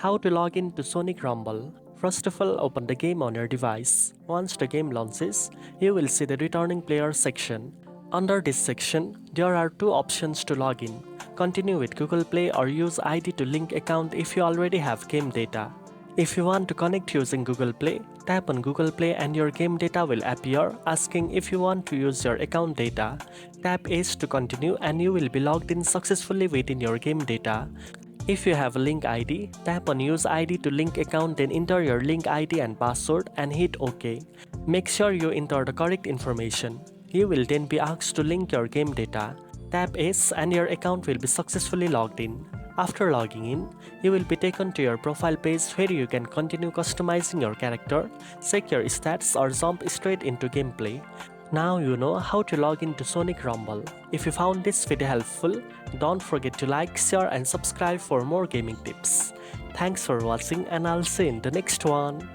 How to log in to Sonic Rumble. First of all, open the game on your device. Once the game launches, you will see the returning player section. Under this section, there are two options to log in. Continue with Google Play or use ID to link account if you already have game data. If you want to connect using Google Play, tap on Google Play and your game data will appear asking if you want to use your account data. Tap S to continue and you will be logged in successfully within your game data. If you have a link ID, tap on use ID to link account, then enter your link ID and password and hit OK. Make sure you enter the correct information. You will then be asked to link your game data. Tap S and your account will be successfully logged in. After logging in, you will be taken to your profile page where you can continue customizing your character, check your stats or jump straight into gameplay. Now you know how to log into Sonic Rumble. If you found this video helpful, don't forget to like, share and subscribe for more gaming tips. Thanks for watching and I'll see you in the next one.